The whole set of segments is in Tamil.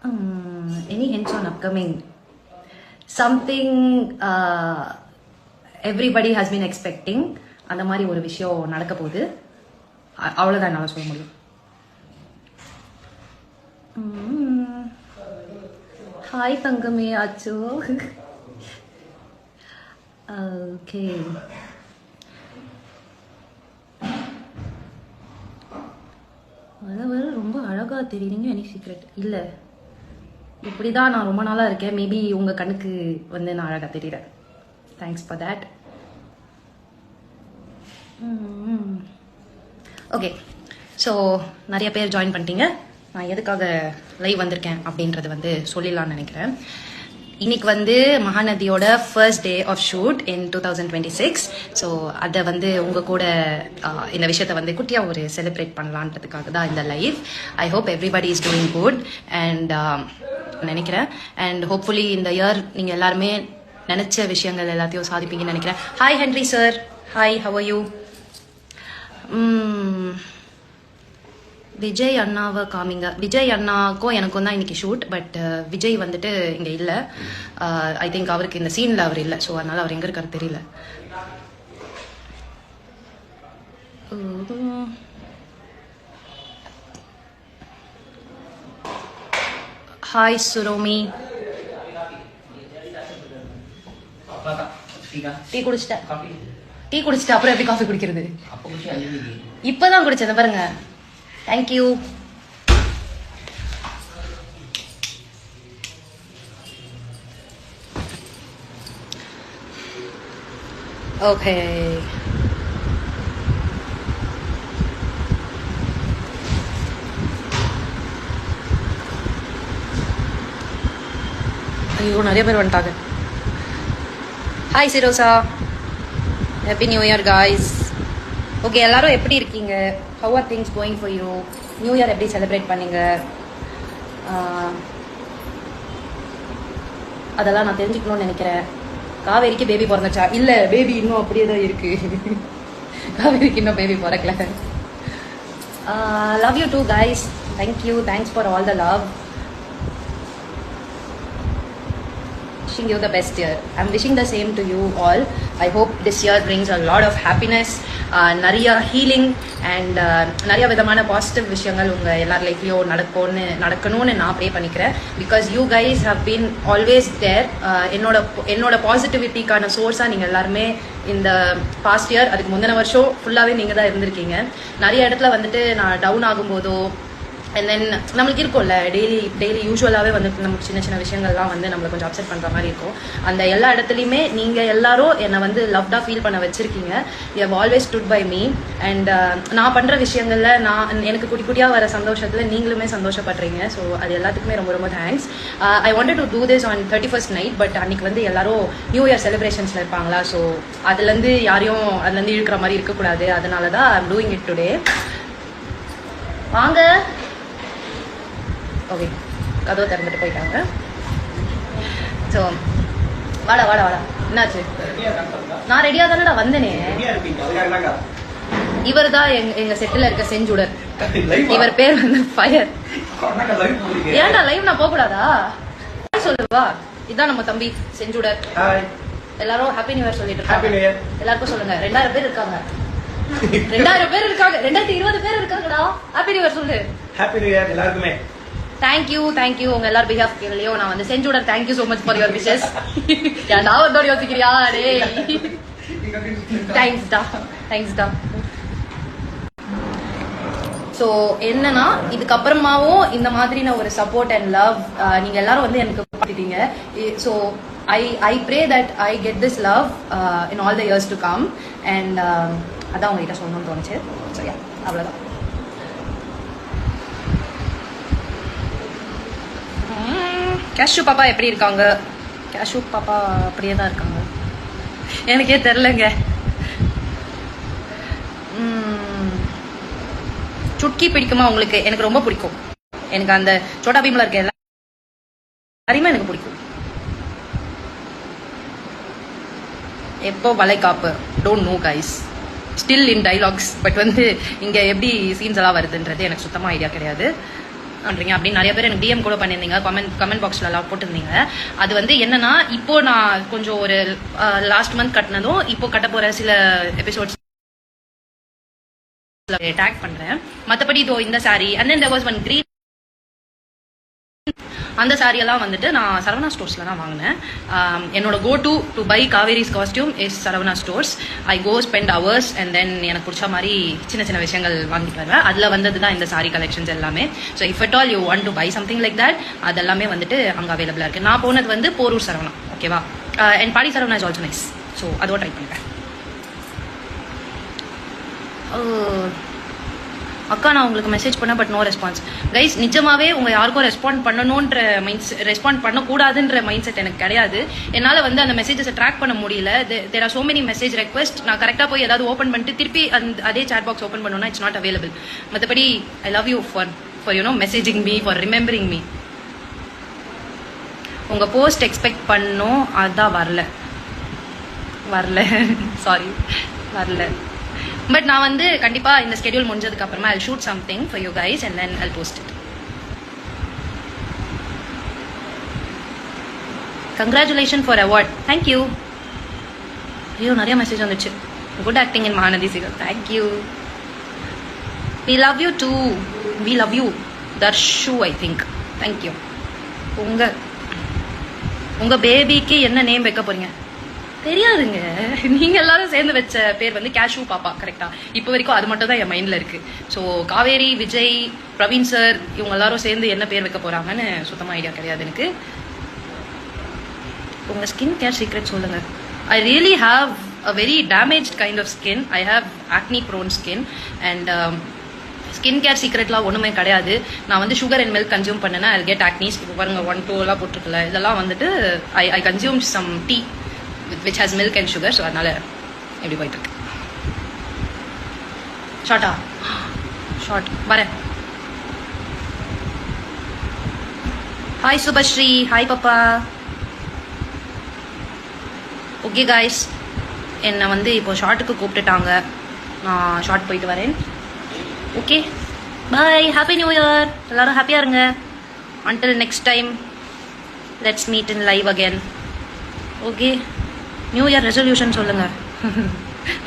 Any hints on upcoming? Something everybody has been expecting. அந்த மாதிரி ஒரு விஷயம் நடக்க போகுது. அவ்வளோதான் என்னால் சொல்ல முடியும். ஹாய் தங்கமே ஆச்சோ. ஓகே, வர ரொம்ப அழகாக தெரியுறீங்க. எனி சீக்ரெட் இல்லை, இப்படி தான் நான் ரொம்ப நாளாக இருக்கேன். மேபி உங்கள் கண்ணுக்கு வந்து நான் அழகாக தெரியுறேன். Thanks for that. Okay, so நிறைய பேர் ஜாயின் பண்ணிட்டீங்க. நான் எதுக்காக லைவ் வந்திருக்கேன் அப்படின்றது வந்து சொல்லிடலான்னு நினைக்கிறேன். இன்னைக்கு வந்து மகாநதியோட first day of shoot in 2026. So அதை வந்து உங்கள் கூட இந்த விஷயத்தை வந்து குட்டியாக ஒரு செலிப்ரேட் பண்ணலான்றதுக்காக தான் இந்த live. I hope everybody is doing good and நினைக்கிறேன். அண்ட் ஹோப்ஃபுல்லி இந்த இயர் நீங்கள் எல்லாருமே நினச்ச விஷயங்கள் எல்லாத்தையும் சாதிப்பீங்கன்னு நினைக்கிறேன். Hi Henry sir, hi, how are you? Vijay அண்ணாவை காமிங்க. விஜய் அண்ணாக்கும் எனக்கும் தான் இன்னைக்கு ஷூட். பட் விஜய் வந்துட்டு இங்கே இல்லை. ஐ திங்க் அவருக்கு இந்த சீனில் அவர் இல்லை. ஸோ அதனால அவர் எங்கே இருக்காரு தெரியல. ஹாய் சுரோமி. டீ குடிச்சிட்டேன். டீ குடிச்சிட்டு அப்புறம் எப்படி காஃபி குடிக்கிறது? இப்பதான் குடிச்சேன் பாருங்க. தேங்க்யூ. ஓகே, ஐயோ நிறைய பேர் வந்துட்டாங்க. ஹாய் சிரோசா, happy new year guys. Okay, எல்லாரும் எப்படி இருக்கீங்க? How are things going for you? New year எப்படி செலிப்ரேட் பண்ணீங்க? அதெல்லாம் நான் தெரிஞ்சுக்கணும்னு நினைக்கிறேன். காவேரிக்கு பேபி பிறந்துச்சா? இல்லை, பேபி இன்னும் அப்படியே தான் இருக்கு. காவேரிக்கு இன்னும் பேபி பிறக்கல. Love you too guys. Thank you, thanks for all the love. Wishing you the best year. I'm wishing the same to you all. I hope this year brings a lot of happiness, நிறைய ஹீலிங் அண்ட் நிறைய விதமான பாசிட்டிவ் விஷயங்கள் உங்கள் எல்லார் லைஃப்லையும் நடக்கணும்னு நான் ப்ரே பண்ணிக்கிறேன். Because you guys have been always there. என்னோட பாசிட்டிவிட்டிக்கான சோர்ஸாக நீங்கள் எல்லாருமே இந்த பாஸ்ட் இயர், அதுக்கு முந்தின வருஷம் ஃபுல்லாகவே நீங்கள் தான் இருந்திருக்கீங்க. நிறைய இடத்துல வந்துட்டு நான் டவுன் ஆகும்போதோ அண்ட் தென் நம்மளுக்கு இருக்கும்ல டெய்லி யூஸ்வலாகவே வந்து நமக்கு சின்ன சின்ன விஷயங்கள்லாம் வந்து நம்மளை கொஞ்சம் அப்செட் பண்ணுற மாதிரி இருக்கும். அந்த எல்லா இடத்துலையுமே நீங்கள் எல்லாரும் என்னை வந்து லவ்டாக ஃபீல் பண்ண வச்சுருக்கீங்க. You have always stood by me. And நான் பண்ணுற விஷயங்களில் எனக்கு குட்டி குட்டியாக வர சந்தோஷத்தில் நீங்களுமே சந்தோஷப்படுறீங்க. ஸோ அது எல்லாத்துக்குமே ரொம்ப ரொம்ப thanks. I wanted to do this on 31st night. But அன்றைக்கி வந்து எல்லாரும் நியூ இயர் செலிப்ரேஷன்ஸில் இருப்பாங்களா, ஸோ அதுலேருந்து யாரையும் அதுலேருந்து இழுக்கிற மாதிரி இருக்கக்கூடாது. அதனால தான் ஐம் டூயிங் இட் டுடே. வாங்க. ஓகே, கதவை திறந்துட்டு போயிட்டாங்க. ஸோ வாடா வாடா வாடா. என்னாச்சு? நான் ரெடியாக தானடா வந்தேனே. இவர் தான் எங்க செட்டில் இருக்க செஞ்சுடர். இவர் பேர் வந்து ஃபயர். ஏன்டா லைவ் நான் போக கூடாதா? சொல்லுவா. இதான் நம்ம தம்பி செஞ்சுடர். எல்லாரும் ஹாப்பி நியூ இயர் சொல்லிட்டு இருக்காங்க. எல்லாருக்கும் சொல்லுங்க. 2000 பேர் இருக்காங்க. 2000 பேர் இருக்காங்க. 2020 பேர் இருக்காங்கடா. ஹாப்பி நியூ இயர் சொல்லு. ஹாப்பி நியூ இயர் எல்லாருக்குமே. Thank you thank you. உங்க எல்லாரும் பிஹாஃப் கேள்வியோ நான் வந்து செஞ்சுடர். Thank you so much for your wishes. ஏன்டா வந்தோட யோசிக்கிறியா? டேய் தேங்க்ஸ்டா, தேங்க்ஸ்டா. ஸோ என்னன்னா, இதுக்கப்புறமாவும் இந்த மாதிரின ஒரு சப்போர்ட் அண்ட் லவ் நீங்க எல்லாரும் வந்து எனக்கு பார்த்துட்டீங்க. So I pray that I get this love in all the years to come. And அதான் உங்ககிட்ட சொல்லணும்னு தோணுச்சு. சரியா, அவ்வளோதான். கேஷு பாப்பா எப்படி இருக்காங்க? கேஷு பாப்பா அப்படியே தான் இருக்காங்க. எனக்கே தெரிலங்க. சுட்கி பிடிக்குமா உங்களுக்கு? எனக்கு ரொம்ப பிடிக்கும். எனக்கு அந்த சோட்டா பீம்ல இருக்க எல்லாருமே எனக்கு பிடிக்கும். எப்போ வளைகாப்பு? Don't know guys, still in dialogues. But வந்து இங்கே எப்படி சீன்ஸ் எல்லாம் வருதுன்றது எனக்கு சுத்தமாக ஐடியா கிடையாது. பண்றீங்க அப்படின்னு நிறைய பேர் எனக்கு டிஎம் கூட பண்ணியிருந்தீங்க, கமெண்ட் பாக்ஸ்ல எல்லாம் போட்டிருந்தீங்க. அது வந்து என்னன்னா, இப்போ நான் கொஞ்சம் ஒரு லாஸ்ட் மந்த் கட்டினதும் இப்போ கட்ட போற சில எபிசோட்ஸ் டேக் பண்றேன். மற்றபடி இதோ இந்த sari and then there was one green, அந்த சாரி எல்லாம் வந்துட்டு நான் சரவணா ஸ்டோர்ஸ்ல தான் வாங்கினேன். என்னோட go to buy Kaveri's costume is Saravana stores. I go spend hours and then எனக்கு பிடிச்ச மாதிரி சின்ன சின்ன விஷயங்கள் வாங்கிட்டு வருவேன். அதில் வந்தது தான் இந்த சாரி கலெக்ஷன்ஸ் எல்லாமே. So if at all you want to buy something like that, அதெல்லாமே வந்துட்டு அங்கே அவைலபிளாக இருக்கு. நான் போனது வந்து போரூர் சரவணா, ஓகேவா. And body Saravana is also nice. So அதுவும் ட்ரை பண்ணுறேன். அக்கா நான் உங்களுக்கு மெசேஜ் பண்ண பட் நோ ரெஸ்பான்ஸ். கைஸ் நிஜமாவே உங்க யாருக்கும் ரெஸ்பாண்ட் பண்ணணுன்ற ரெஸ்பாண்ட் பண்ணக்கூடாதுன்ற மைண்ட் செட் எனக்கு கிடையாது. என்னால் வந்து அந்த மெசேஜஸை ட்ராக் பண்ண முடியல. There are so many message request. நான் கரெக்டாக போய் ஏதாவது ஓப்பன் பண்ணிட்டு திருப்பி அதே சாட் பாக்ஸ் ஓப்பன் பண்ணணும்னா இட்ஸ் நாட் அவைலபிள். மற்றபடி I love you for you know messaging me, for remembering me. உங்க போஸ்ட் எக்ஸ்பெக்ட் பண்ணோம், அதான் வரல சாரி வரல. பட் நான் வந்து கண்டிப்பா இந்த ஸ்கெடியூல் முடிஞ்சதுக்கு அப்புறமா I'll shoot something for you guys and then I'll post it. Congratulations for award. Thank you. ஐயோ நிறைய மெசேஜ் வந்துச்சு. Good acting in Mahanadi serial. Thank you. We love you too. We love you. Darshu I think. Thank you. உங்க பேபிக்கு என்ன நேம் வைக்க போறீங்க தெரியாதுங்க. நீங்க எல்லாரும் சேர்ந்து வச்ச பேர் வந்து கேஷு பாப்பா, கரெக்டா? இப்போ வரைக்கும் அது மட்டும் தான் என் மைண்ட்ல இருக்கு. ஸோ காவேரி, விஜய், பிரவீன் சார் இவங்க எல்லாரும் சேர்ந்து என்ன பேர் வைக்க போறாங்கன்னு சுத்தமா ஐடியா கிடையாது எனக்கு. உங்க ஸ்கின் கேர் சீக்ரெட் சொல்லுங்க. I really have a very damaged kind of skin. I have acne prone skin and skin care சீக்ரெட்லாம் ஒன்றுமே கிடையாது. நான் வந்து சுகர் அண்ட் மில்க் கன்சியூம் பண்ணேன்னா ஐ கெட் ஆக்னிஸ். இப்போ பாருங்க 1, 2 எல்லாம் போட்டிருக்கல. இதெல்லாம் வந்துட்டு I consume some tea which has milk and sugar. so அதனால எப்படி போயிட்டு இருக்கு. ஷார்ட் வரேன். ஹாய் சுபஸ்ரீ, ஹாய் பாப்பா. ஓகே காய்ஸ், என்னை வந்து இப்போ ஷார்ட்டுக்கு கூப்பிட்டுட்டாங்க. நான் ஷார்ட் போயிட்டு வரேன். Okay bye, happy new year. எல்லாரும் ஹாப்பியாக இருங்க. until next time let's meet in live again. Okay, new year resolution சொல்லுங்க.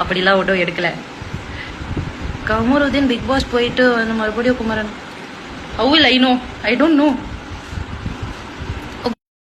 அப்படிலாம் ஒன்றும் எடுக்கல. கமருதீன் பிக் பாஸ் போயிட்டு மறுபடியும் Kumaran. How will I know? I don't know.